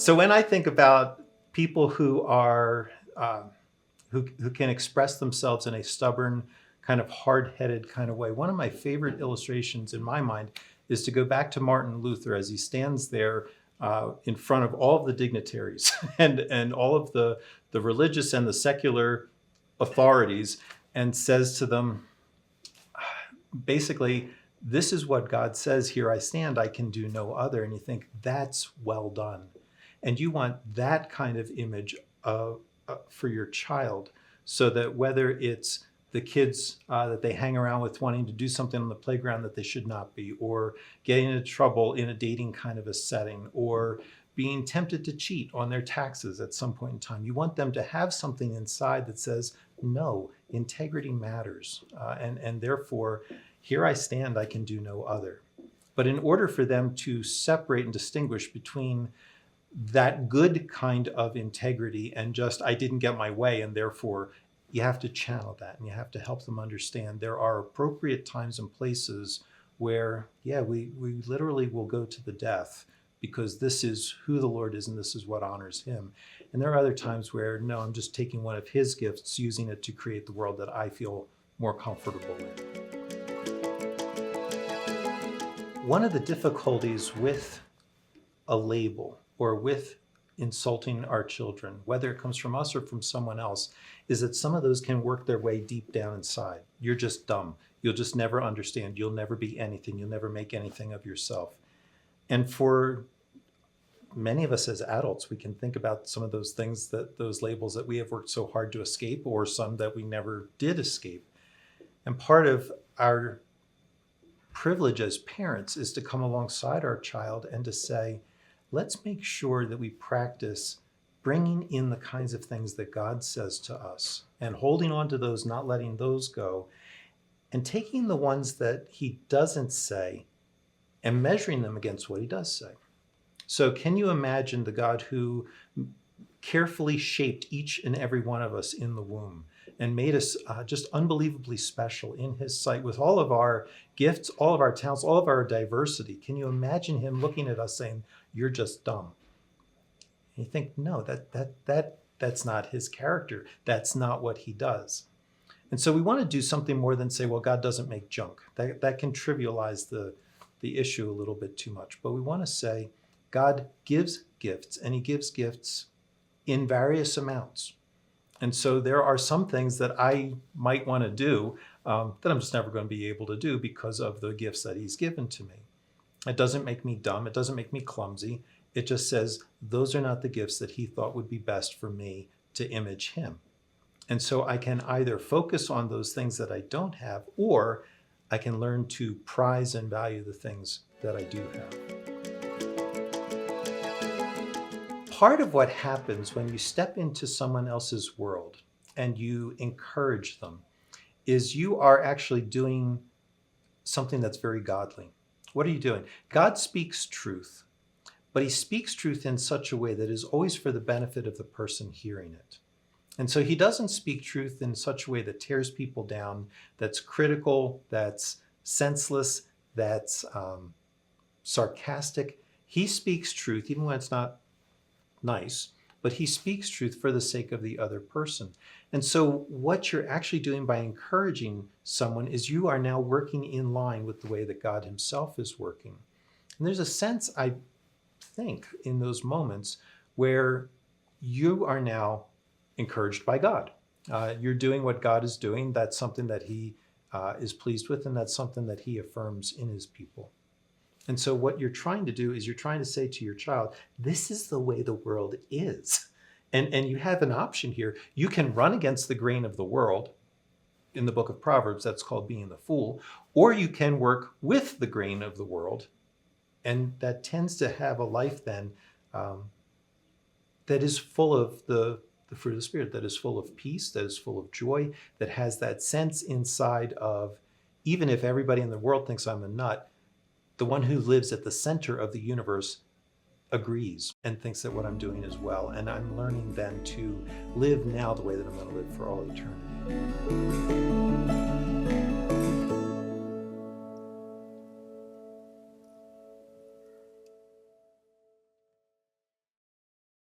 So when I think about people who are who can express themselves in a stubborn, kind of hard-headed kind of way, one of my favorite illustrations in my mind is to go back to Martin Luther as he stands there in front of all of the dignitaries and all of the religious and the secular authorities, and says to them, basically, this is what God says, here I stand, I can do no other. And you think, that's well done. And you want that kind of image for your child, so that whether it's the kids that they hang around with wanting to do something on the playground that they should not be, or getting into trouble in a dating kind of a setting, or being tempted to cheat on their taxes at some point in time, you want them to have something inside that says, no, integrity matters. And therefore, here I stand, I can do no other. But in order for them to separate and distinguish between that good kind of integrity and just, I didn't get my way, and therefore you have to channel that, and you have to help them understand there are appropriate times and places where, yeah, we literally will go to the death because this is who the Lord is and this is what honors him. And there are other times where, no, I'm just taking one of his gifts, using it to create the world that I feel more comfortable in. One of the difficulties with a label or with insulting our children, whether it comes from us or from someone else, is that some of those can work their way deep down inside. You're just dumb. You'll just never understand. You'll never be anything. You'll never make anything of yourself. And for many of us as adults, we can think about some of those things, that those labels that we have worked so hard to escape, or some that we never did escape. And part of our privilege as parents is to come alongside our child and to say, let's make sure that we practice bringing in the kinds of things that God says to us and holding on to those, not letting those go, and taking the ones that he doesn't say and measuring them against what he does say. So can you imagine the God who carefully shaped each and every one of us in the womb and made us just unbelievably special in his sight, with all of our gifts, all of our talents, all of our diversity? Can you imagine him looking at us saying, you're just dumb? And you think, no, that's not his character. That's not what he does. And so we want to do something more than say, well, God doesn't make junk. That can trivialize the issue a little bit too much. But we want to say, God gives gifts, and he gives gifts in various amounts. And so there are some things that I might want to do that I'm just never going to be able to do because of the gifts that he's given to me. It doesn't make me dumb. It doesn't make me clumsy. It just says those are not the gifts that he thought would be best for me to image him. And so I can either focus on those things that I don't have, or I can learn to prize and value the things that I do have. Part of what happens when you step into someone else's world and you encourage them is you are actually doing something that's very godly. What are you doing? God speaks truth, but he speaks truth in such a way that is always for the benefit of the person hearing it. And so he doesn't speak truth in such a way that tears people down, that's critical, that's senseless, that's sarcastic. He speaks truth, even when it's not nice, but he speaks truth for the sake of the other person. And so what you're actually doing by encouraging someone is you are now working in line with the way that God himself is working. And there's a sense, I think, in those moments where you are now encouraged by God. You're doing what God is doing. That's something that he is pleased with, and that's something that he affirms in his people. And so what you're trying to do is you're trying to say to your child, this is the way the world is. And you have an option here. You can run against the grain of the world. In the book of Proverbs, that's called being the fool. Or you can work with the grain of the world. And that tends to have a life then that is full of the fruit of the Spirit, that is full of peace, that is full of joy, that has that sense inside of, even if everybody in the world thinks I'm a nut, the one who lives at the center of the universe agrees and thinks that what I'm doing is well. And I'm learning then to live now the way that I'm going to live for all eternity.